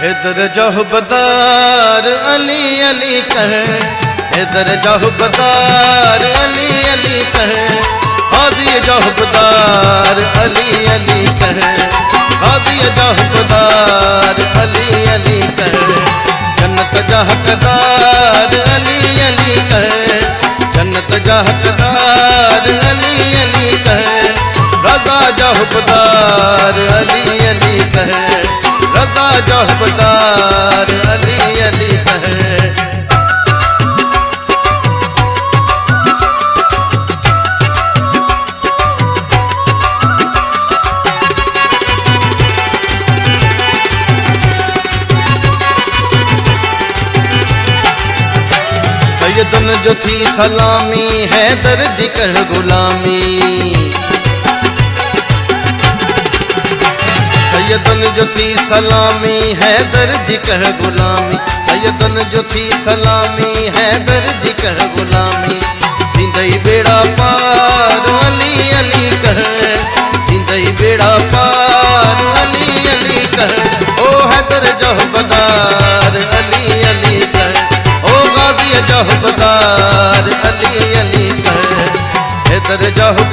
इधर जहबदार अली अली कहे, इधर जहबदार अली अली कहे, गाजी जहबदार अली अली कहे, गाजी जहबदार अली अली कहे, जन्नत जहकदार अली अली कहे, जन्नत जहकदार अली अली कहे, रज़ा जहबदार अली अली कहे, रज़ा जहबदार अली अली कहे। सैयदन जो थी सलामी है दर्ज कर गुलामी, सैयदन जो थी सलामी है दर्ज कर गुलामी, सैयदन जो थी सलामी है दर्ज कर गुलामी, जिंदई बेड़ा पार अली अली कहे, जिंदई बेड़ा पार अली अली कहे, ओ हैदर जहबदार अली अली कहे, ओ गाजी जहबदार अली अली कहे, हैदर जहबदार